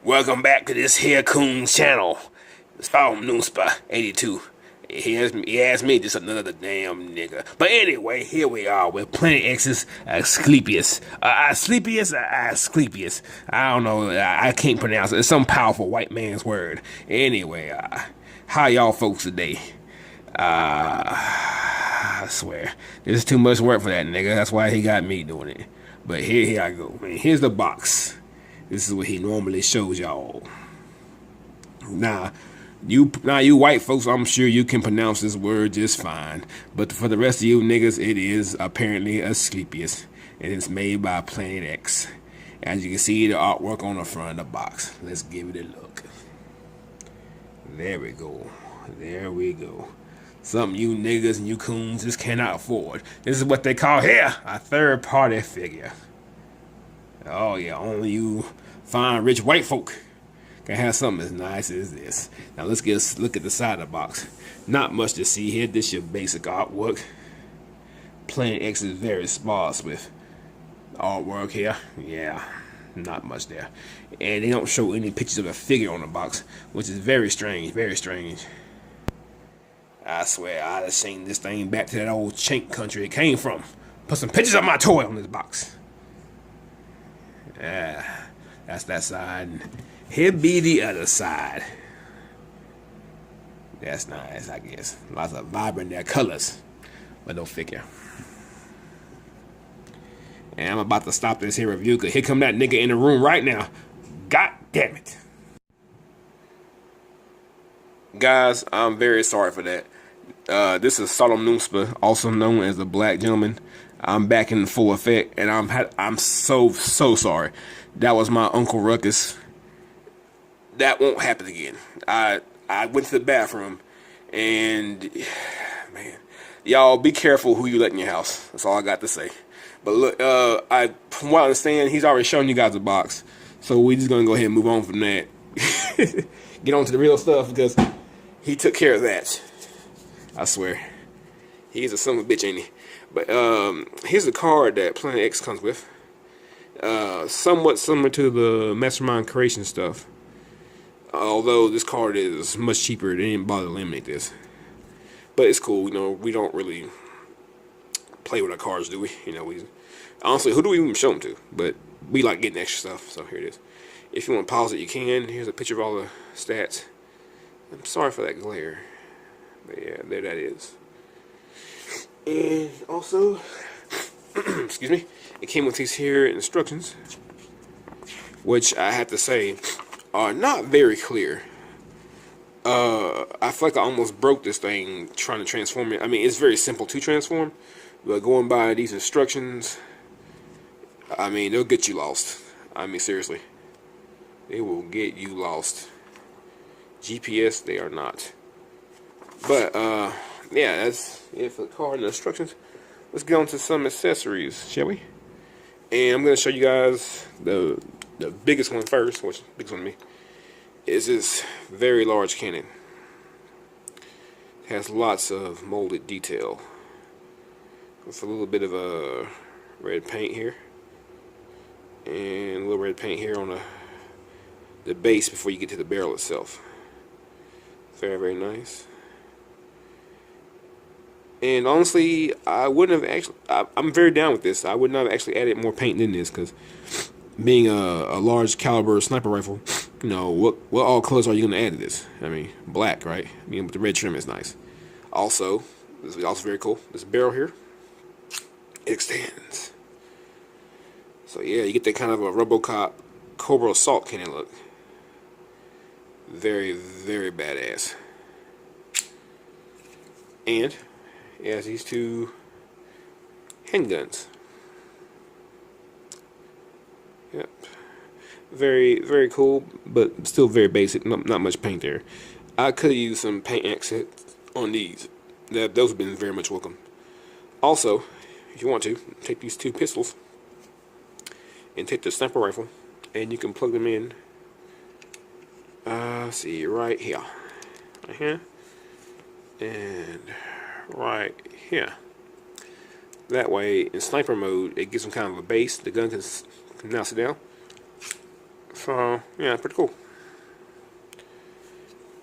Welcome back to this here Coon's channel. It's from Noospa 82. He asked me just another damn nigga. But anyway, here we are with Planet X Asclepius. Asclepius. I don't know. I can't pronounce it. It's some powerful white man's word. Anyway, how y'all folks today? I swear, this is too much work for that nigga. That's why he got me doing it. But here I go, man. Here's the box. This is what he normally shows y'all. Now, you white folks, I'm sure you can pronounce this word just fine. But for the rest of you niggas, it is apparently Asclepius. And it's made by Planet X. As you can see, the artwork on the front of the box. Let's give it a look. There we go. There we go. Something you niggas and you coons just cannot afford. This is what they call here a third-party figure. Oh yeah, only you fine rich white folk can have something as nice as this. Now let's get a look at the side of the box. Not much to see here. This is your basic artwork. Planet X is very sparse with artwork here. Yeah, not much there. And they don't show any pictures of a figure on the box, which is very strange, very strange. I swear I'd have seen this thing back to that old chink country it came from. Put some pictures of my toy on this box. That's that side. Here be the other side. That's nice, I guess. Lots of vibrant there colors, but no figure. And I'm about to stop this here review because here come that nigga in the room right now. God damn it. Guys, I'm very sorry for that. This is Solemn Noospa, also known as the Black Gentleman. I'm back in full effect, and I'm so sorry. That was my Uncle Ruckus. That won't happen again. I went to the bathroom, and man, y'all be careful who you let in your house. That's all I got to say. But look, from what I understand, he's already shown you guys the box, so we just gonna go ahead and move on from that. Get on to the real stuff because he took care of that. I swear, he's a son of a bitch, ain't he? But here's the card that Planet X comes with. Somewhat similar to the Mastermind Creation stuff. Although this card is much cheaper, they didn't bother to laminate this. But it's cool, you know, we don't really play with our cards, do we? You know, honestly, who do we even show them to? But we like getting extra stuff, so here it is. If you want to pause it, you can. Here's a picture of all the stats. I'm sorry for that glare. But yeah, there that is. And also, excuse me, it came with these here instructions, which I have to say are not very clear. I feel like I almost broke this thing trying to transform it. I mean, it's very simple to transform, but going by these instructions, I mean, they'll get you lost. I mean, seriously. They will get you lost. GPS, they are not. But, yeah, that's it for the card and the instructions. Let's get on to some accessories, shall we? And I'm going to show you guys the biggest one first, which is the biggest one to me, is this very large cannon. It has lots of molded detail. With a little bit of a red paint here. And a little red paint here on the base before you get to the barrel itself. Very, very nice. And honestly, I wouldn't have actually. I'm very down with this. I would not have actually added more paint than this because, being a large caliber sniper rifle, you know what all colors are you going to add to this? I mean, black, right? I mean, with the red trim is nice. Also, this is also very cool. This barrel here, it extends. So yeah, you get that kind of a RoboCop Cobra Assault cannon look. Very, very badass. And it has these two handguns. Yep. Very, very cool, but still very basic. Not much paint there. I could have used some paint accents on these. Those have been very much welcome. Also, if you want to, take these two pistols and take the sniper rifle, and you can plug them in. See, right here. Right here. And right here. That way, in sniper mode, it gives them kind of a base. The gun can now sit down. So yeah, pretty cool.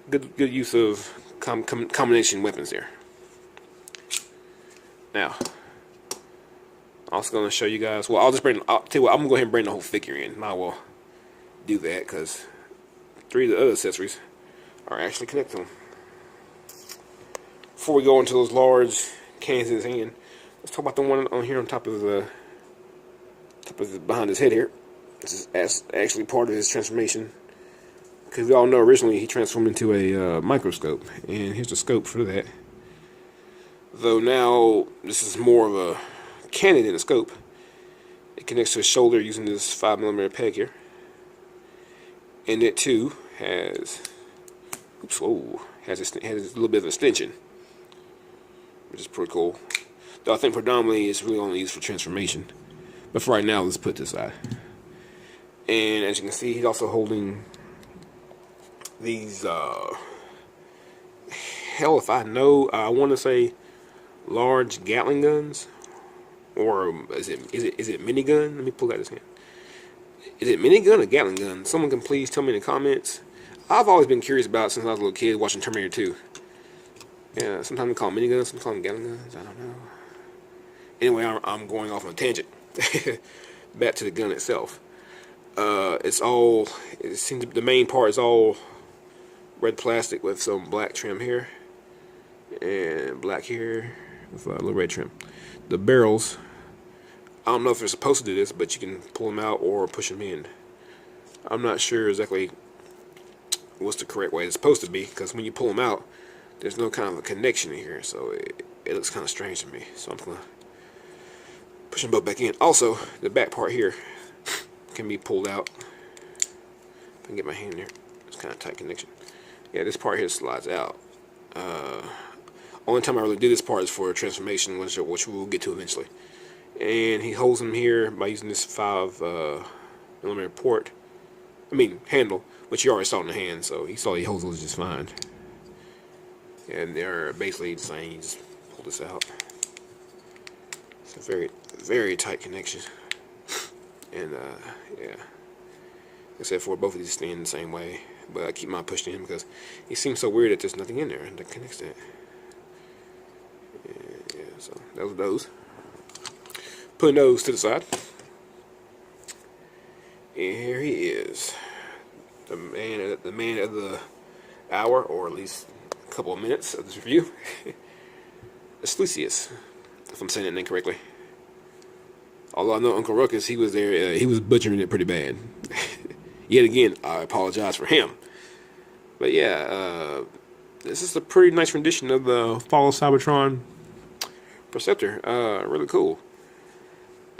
Good use of combination weapons there. Now, I'm also gonna show you guys. Well, I'll tell you what. I'm gonna go ahead and bring the whole figure in. Might well do that because 3 of the other accessories are actually connected to them. Before we go into those large cans in his hand, let's talk about the one on here on top of behind his head here. This is actually part of his transformation. Because we all know originally he transformed into a microscope, and here's the scope for that. Though now this is more of a cannon than a scope. It connects to his shoulder using this 5mm peg here, and it too has has a little bit of extension, which is pretty cool. Though I think predominantly it's really only used for transformation. But for right now, let's put this aside. And as you can see, he's also holding these hell if I know, I want to say large Gatling guns, or is it minigun? Let me pull out this hand. Is it minigun or Gatling gun? Someone can please tell me in the comments. I've always been curious about it since I was a little kid watching Terminator 2. Yeah, sometimes they call them miniguns, sometimes they call them Gatling guns. I don't know. Anyway, I'm going off on a tangent. Back to the gun itself. It seems the main part is all red plastic with some black trim here and black here with a little red trim. The barrels, I don't know if they're supposed to do this, but you can pull them out or push them in. I'm not sure exactly what's the correct way it's supposed to be, because when you pull them out, there's no kind of a connection in here, so it looks kind of strange to me. So I'm gonna push them both back in. Also, the back part here can be pulled out. If I can get my hand there, it's kind of tight connection. Yeah, this part here slides out. Only time I really do this part is for a transformation, which we will get to eventually. And he holds them here by using this 5mm port. Handle, which you already saw in the hand, so he holds those just fine. And they're basically the same. You just pull this out. It's a very, very tight connection. And yeah, except for both of these stand the same way, but I keep mine pushed in because it seems so weird that there's nothing in there that connects to it. Yeah, so that was those. Putting those to the side. And here he is, the man of the hour, or at least a couple of minutes of this review. Asclepius, if I'm saying that name correctly. Although I know Uncle Ruckus, he was there, he was butchering it pretty bad. Yet again, I apologize for him. But yeah, this is a pretty nice rendition of the Fall of Cybertron Perceptor. Really cool.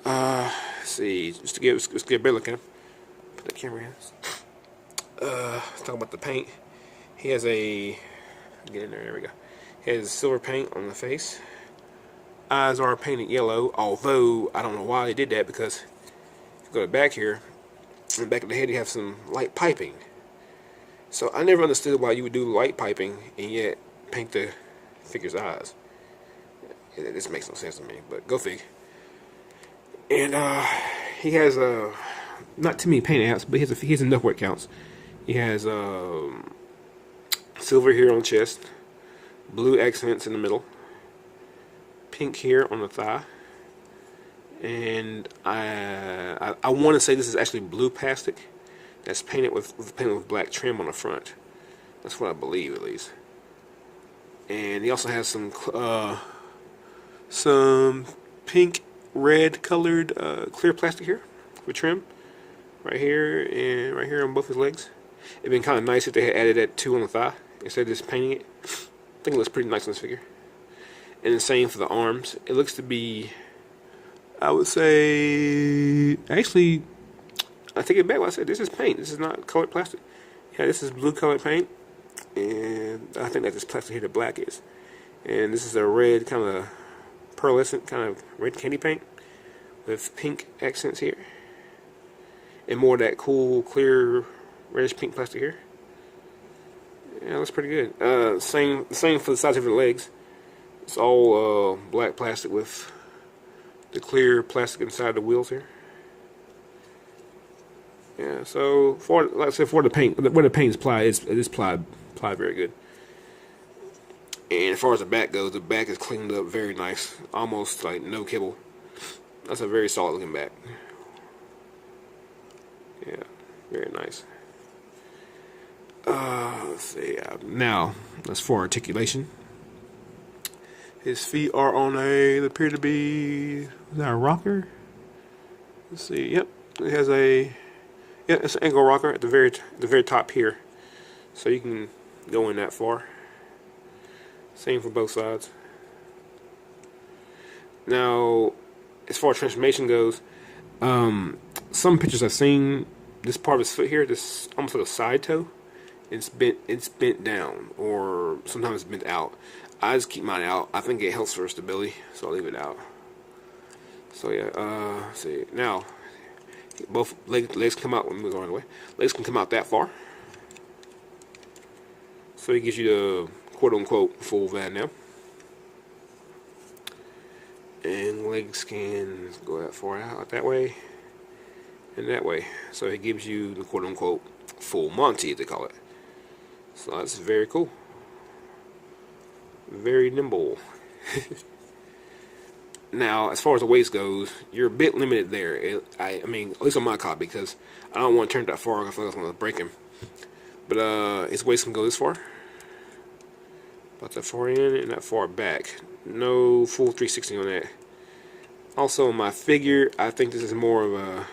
Let's see, let's get a better look at him. Put the camera in. Let's talk about the paint. He has get in there we go. He has silver paint on the face. Eyes are painted yellow, although I don't know why they did that, because if you go to the back here, in the back of the head you have some light piping. So I never understood why you would do light piping and yet paint the figure's eyes. This makes no sense to me, but go fig. And he has not too many paint apps, but he has enough where it counts. He has silver here on the chest, blue accents in the middle, pink here on the thigh, and I want to say this is actually blue plastic that's painted with black trim on the front. That's what I believe, at least. And he also has some pink red colored clear plastic here for trim right here and right here on both his legs. It'd been kind of nice if they had added that too on the thigh instead of just painting it. I think it looks pretty nice on this figure. And the same for the arms. It looks to be, I would say, actually, I take it back what I said. This is paint. This is not colored plastic. Yeah, this is blue colored paint. And I think that this plastic here, the black is. And this is a red, kind of pearlescent, kind of red candy paint with pink accents here. And more of that cool, clear, reddish pink plastic here. Yeah, that's pretty good. Same for the sides of the legs. It's all black plastic with the clear plastic inside the wheels here. Yeah, so for like I said, for the paint, where the paint's applied, it is applied very good. And as far as the back goes, the back is cleaned up very nice, almost like no kibble. That's a very solid looking back. Yeah, very nice. Let's see. Now, as for articulation, his feet are on they appear to be, is that a rocker? Let's see. Yep, it has a, yeah, it's an ankle rocker at the very top here, so you can go in that far. Same for both sides. Now, as far as transformation goes, some pictures I've seen, this part of his foot here, this almost like a side toe, it's bent down, or sometimes it's bent out. I just keep mine out. I think it helps for stability, so I'll leave it out. So yeah, let's see. Now, both legs come out when we go on the way. Legs can come out that far. So it gives you the quote-unquote full Van now. And legs can go that far out, that way, and that way. So it gives you the quote-unquote full Monty, they call it. So that's very cool. Very nimble. Now, as far as the waist goes, you're a bit limited there. I mean, at least on my copy, because I don't want to turn it that far. I feel like I'm going to break him. But his waist can go this far. About that far in and that far back. No full 360 on that. Also, my figure, I think this is more of a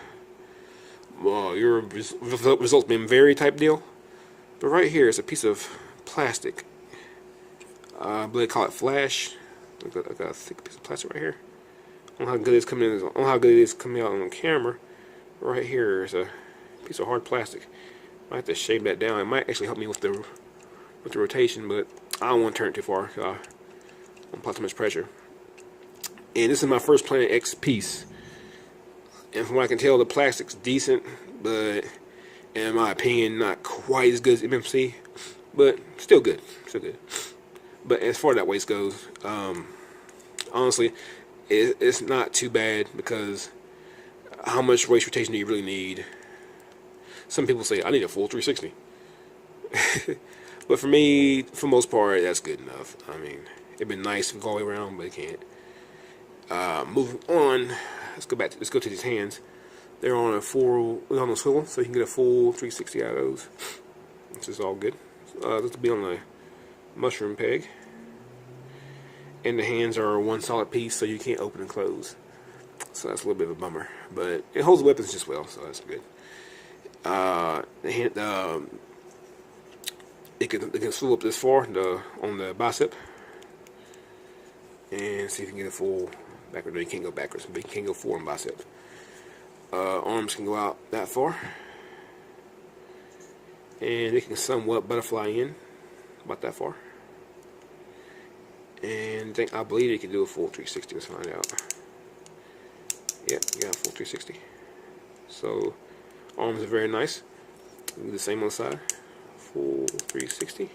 your results being very type deal. But right here is a piece of plastic. I believe they call it flash. I got a thick piece of plastic right here. I don't know how good it's coming in. I don't know how good it is coming out on camera. Right here is a piece of hard plastic. I have to shave that down. It might actually help me with the rotation, but I don't want to turn it too far. I don't apply too much pressure. And this is my first Planet X piece. And from what I can tell, the plastic's decent, but in my opinion, not quite as good as MMC, but still good. Still good. But as far as that waist goes, honestly, it's not too bad, because how much waist rotation do you really need? Some people say, I need a full 360. But for me, for the most part, that's good enough. I mean, it'd been nice to go all the way around, but it can't. Moving on, let's go to these hands. They're on a swivel, so you can get a full 360 out of those. This is all good. This will be on the mushroom peg. And the hands are one solid piece, so you can't open and close. So that's a little bit of a bummer, but it holds the weapons just well, so that's good. It can swivel up this far on the bicep, and see if you can get a full backward. No, you can't go backwards, but you can go forward on bicep. Arms can go out that far, and it can somewhat butterfly in about that far. And I believe it can do a full 360. Let's find out. Yep, you got a full 360. So arms are very nice. Do the same on the side. Full 360.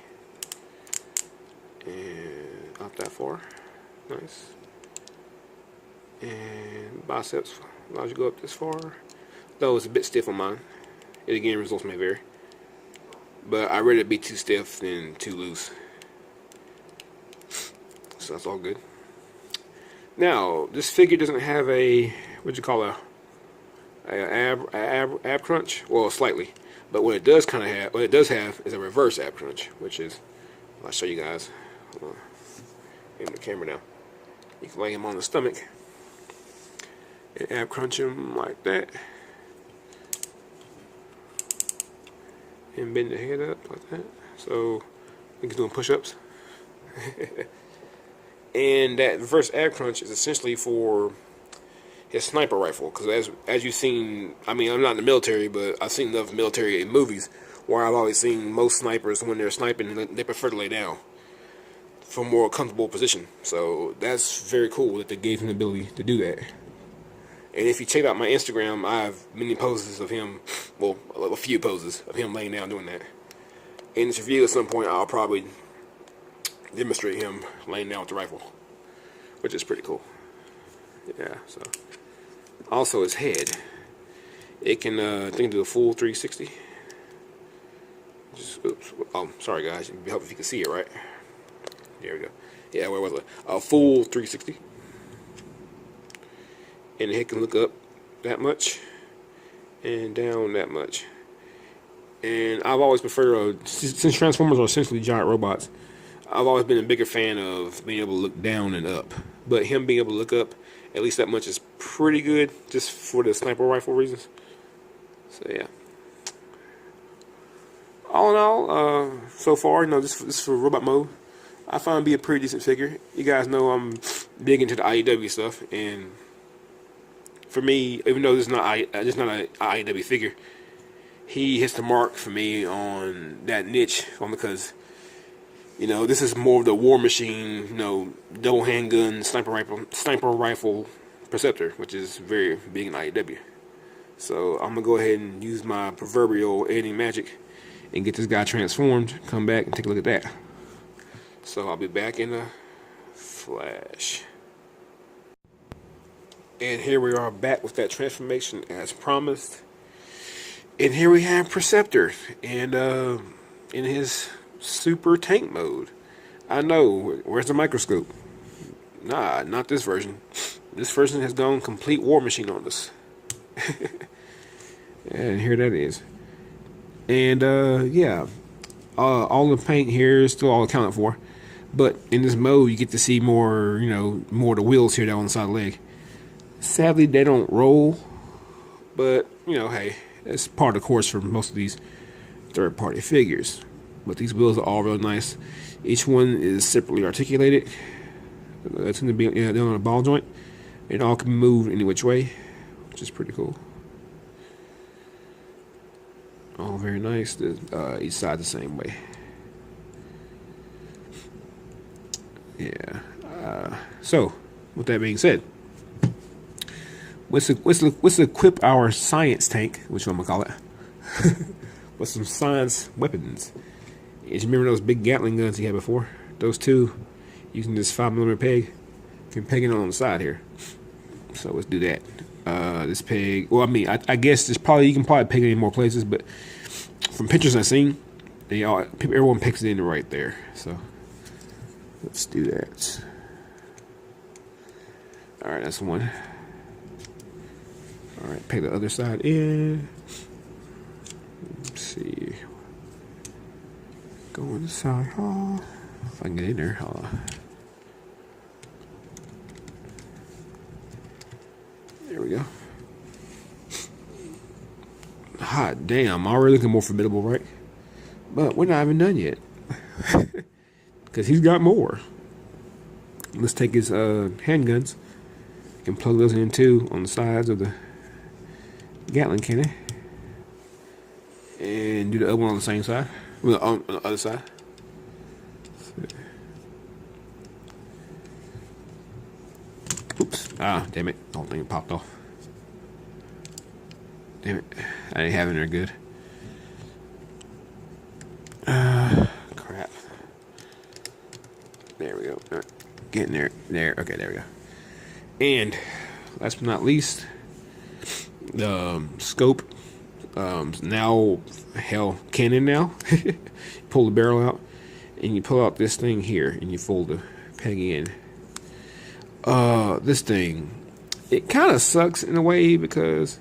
And out that far. Nice. And biceps allows you to go up this far. Though it's a bit stiff on mine. It again, results may vary. But I'd rather it be too stiff than too loose. So that's all good. Now, this figure doesn't have a, what you call ab crunch. Well, slightly. But what it does have is a reverse ab crunch, which is, I'll show you guys. Aim the camera now. You can lay him on the stomach and ab crunch him like that, and bend the head up like that. So he's doing push-ups. And that reverse ab crunch is essentially for his sniper rifle, because as you've seen, I mean, I'm not in the military, but I've seen enough military in movies where I've always seen most snipers, when they're sniping, they prefer to lay down for a more comfortable position. So that's very cool that they gave him the ability to do that. And if you check out my Instagram, I have many poses of him, well, a few poses of him laying down doing that. In this review at some point, I'll probably demonstrate him laying down with the rifle, which is pretty cool. Yeah, so. Also his head. It can, I think, do a full 360. Oops. Oh, sorry guys. It'd help if you can see it, right? There we go. Yeah, where was it? A full 360. And it can look up that much and down that much. And I've always preferred, since Transformers are essentially giant robots, I've always been a bigger fan of being able to look down and up. But him being able to look up at least that much is pretty good, just for the sniper rifle reasons. So yeah. All in all, so far, this for robot mode, I find it to be a pretty decent figure. You guys know I'm big into the IEW stuff, and for me, even though this is not an IEW figure, he hits the mark for me on that niche, because this is more of the war machine, double handgun sniper rifle Perceptor, which is very big in IEW. So I'm gonna go ahead and use my proverbial editing magic and get this guy transformed. Come back and take a look at that. So I'll be back in a flash. And here we are back with that transformation as promised. And here we have Perceptor and in his super tank mode. I know, where's the microscope? Nah, not this version. This version has gone complete war machine on us. And here that is. And yeah, all the paint here is still all accounted for, but in this mode you get to see more, more of the wheels here down on the side of the leg. Sadly, they don't roll, but hey, that's part of the course for most of these third-party figures. But these wheels are all real nice. Each one is separately articulated. That's going to be on a ball joint. It all can be moved any which way, which is pretty cool. All very nice. Each side the same way. Yeah. So, with that being said, let's equip our science tank, which I'm gonna call it, with some science weapons. As you remember those big Gatling guns he had before? Those two, using this 5mm peg, you can peg it on the side here. So let's do that. This peg, well, I mean, I guess you can probably peg it in more places, but from pictures I've seen, everyone pegs it in right there. So let's do that. All right, that's one. All right, peg the other side in. Let's see. Go inside. Oh, if I can get in there. There we go. Hot damn, already looking more formidable, right? But we're not even done yet. Because he's got more. Let's take his handguns and plug those in too on the sides of the Gatling cannon. And do the other one on the same side. Well, on the other side. Oops. Ah, damn it. The whole thing popped off. Damn it. I didn't have it in there good. Crap. There we go. All right. Getting there. There. Okay, there we go. And last but not least, the scope. Now, cannon now. Pull the barrel out, and you pull out this thing here, and you fold the peg in. This thing, it kind of sucks in a way because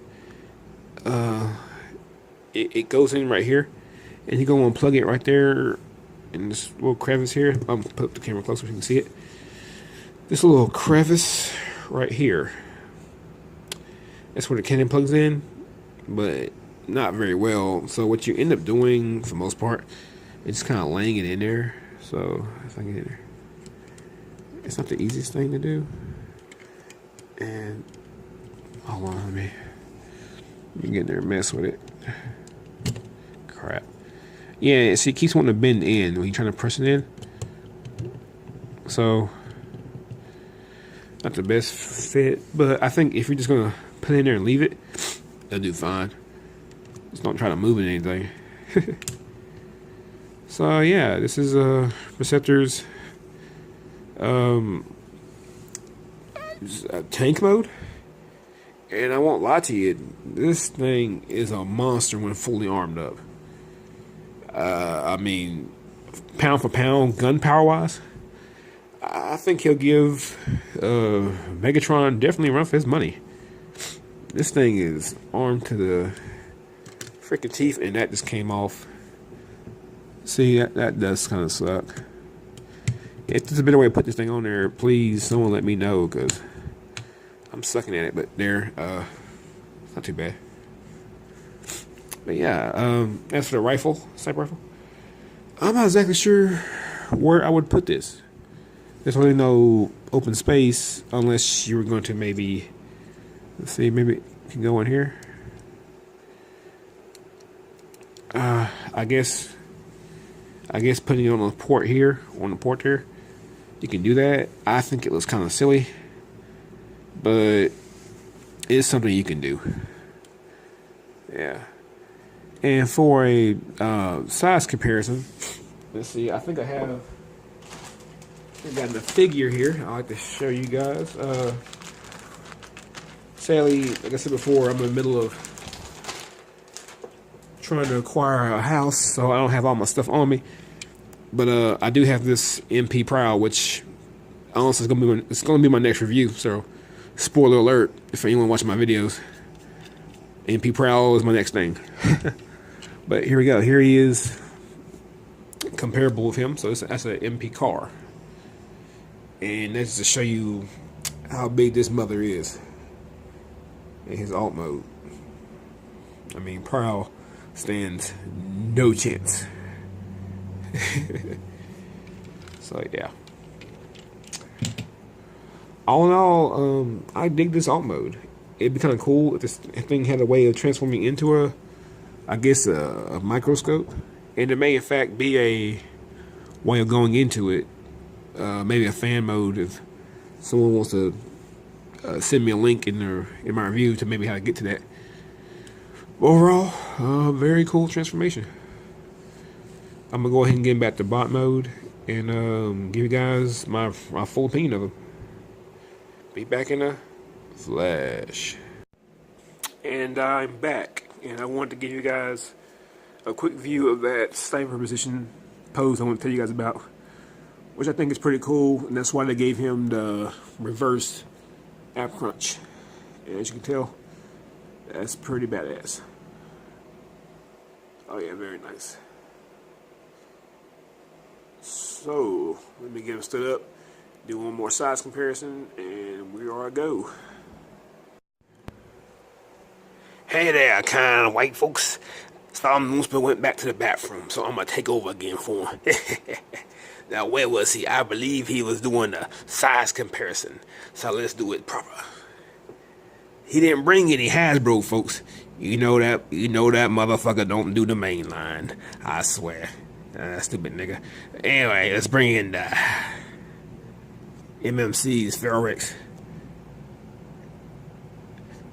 it goes in right here, and you go and plug it right there in this little crevice here. I'm gonna put the camera closer so you can see it. This little crevice right here. That's where the cannon plugs in, but not very well. So what you end up doing, for the most part, is just kind of laying it in there. So if I get in there, it's not the easiest thing to do. And hold on, you can get in there and mess with it. Crap. Yeah, see, it keeps wanting to bend in when you're trying to press it in. So not the best fit, but I think if you're just gonna put it in there and leave it, it'll do fine. Just don't try to move it or anything. So yeah, this is Perceptor's tank mode, And I won't lie to you, this thing is a monster when fully armed up. I mean, pound for pound, gun power wise, I think he'll give Megatron definitely a run for his money. This thing is armed to the freaking teeth, and that just came off. See, that does kind of suck. If there's a better way to put this thing on there, please, someone let me know, because I'm sucking at it. But there, it's not too bad. But yeah, as for the rifle, sniper rifle, I'm not exactly sure where I would put this. There's really no open space unless you were going to maybe, let's see, maybe it can go in here. I guess putting it on the port here, on the port there, you can do that. I think it looks kind of silly, but it's something you can do. Yeah. And for a size comparison, let's see, I think I got the figure here. I like to show you guys. Sadly, like I said before, I'm in the middle of trying to acquire a house, so I don't have all my stuff on me. But I do have this MP Prowl, which honestly is gonna be my next review. So, spoiler alert if anyone watching my videos. MP Prowl is my next thing. But here we go. Here he is, comparable with him. So that's an MP car, and that's to show you how big this mother is in his alt mode. I mean, Prowl stands no chance. So yeah. All in all, I dig this alt mode. It'd be kind of cool if this thing had a way of transforming into a microscope, and there may in fact be a way of going into it, maybe a fan mode if someone wants to send me a link in my review to maybe how to get to that. Overall, very cool transformation. I'm gonna go ahead and get back to bot mode and give you guys my full opinion of him. Be back in a flash. And I'm back, and I wanted to give you guys a quick view of that sniper position pose I want to tell you guys about, which I think is pretty cool, and that's why they gave him the reverse ab crunch. And as you can tell, that's pretty badass. Oh yeah, very nice. So let me get him stood up, do one more size comparison, and we are a go. Hey there, kind of white folks. Solemn Moonsper went back to the bathroom, so I'm gonna take over again for him. Now, where was he? I believe he was doing a size comparison, so let's do it proper. He didn't bring any Hasbro, folks. You know that motherfucker don't do the main line. I swear. Stupid nigga. Anyway, let's bring in the MMC's Ferrex.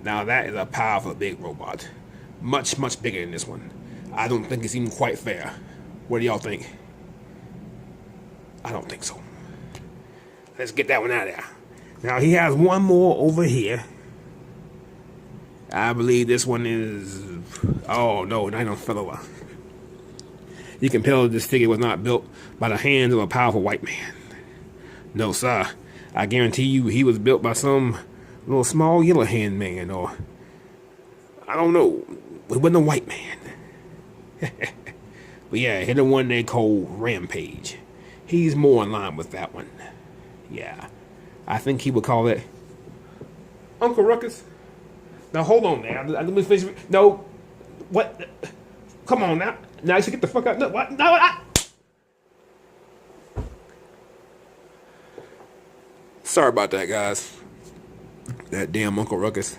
Now that is a powerful big robot. Much, much bigger than this one. I don't think it's even quite fair. What do y'all think? I don't think so. Let's get that one out of there. Now he has one more over here. I believe this one is... Oh no, not even fell over. You can tell this figure was not built by the hands of a powerful white man. No, sir. I guarantee you he was built by some little small yellow hand man, or I don't know. It wasn't a white man. But yeah, hit the one they call Rampage. He's more in line with that one. Yeah. I think he would call it Uncle Ruckus. Now hold on now. Let me finish. No. What? Come on now. Now you should get the fuck out. No, what? No, Sorry about that, guys. That damn Uncle Ruckus.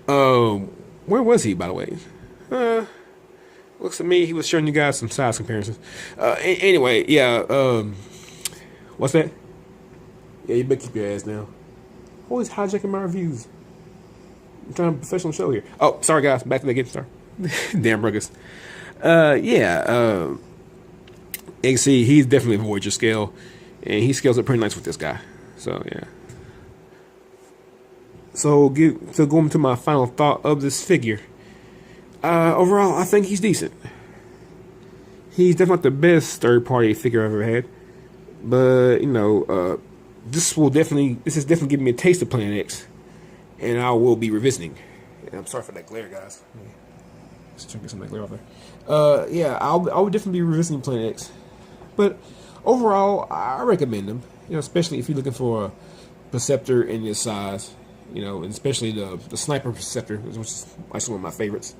Where was he, by the way? Looks to me he was showing you guys some size comparisons. Anyway, yeah. What's that? Yeah, you better keep your ass down. Always hijacking my reviews. I'm trying to professional show here. Oh, sorry guys. Back to the game. Sorry. Damn Ruckus. Yeah. You can see he's definitely a Voyager scale, and he scales up pretty nice with this guy. So yeah. So going to my final thought of this figure. Overall, I think he's decent. He's definitely not the best third-party figure I've ever had, but this is definitely giving me a taste of Planet X, and I will be revisiting. And I'm sorry for that glare, guys. Let's try to get some of that glare off there. Yeah, I would definitely be revisiting Planet X, but overall, I recommend him. Especially if you're looking for a Perceptor in this size. And especially the Sniper Perceptor, which is actually one of my favorites.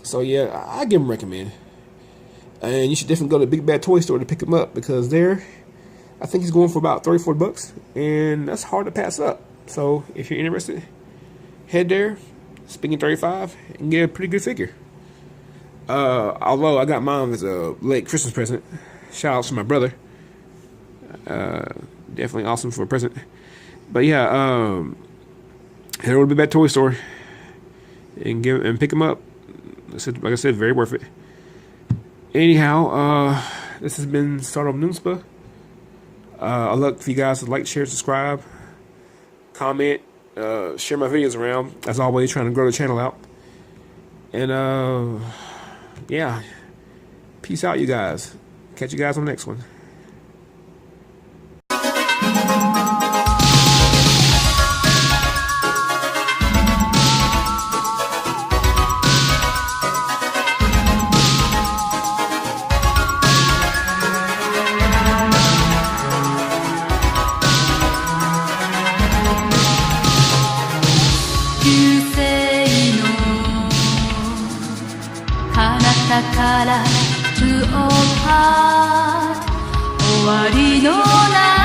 So yeah, I give him a recommend. And you should definitely go to the Big Bad Toy Store to pick him up, because there, I think he's going for about $34, and that's hard to pass up. So if you're interested, head there, spend $35, and get a pretty good figure. Although I got mine as a late Christmas present. Shout out to my brother. Definitely awesome for a present. But yeah, head over to the Big Bad Toy Store and pick him up. Like I said, very worth it. Anyhow, this has been Stardom Noonspa. I'd love for you guys to like, share, subscribe, comment, share my videos around. As always, trying to grow the channel out. And yeah, peace out, you guys. Catch you guys on the next one. To all part 終わりのない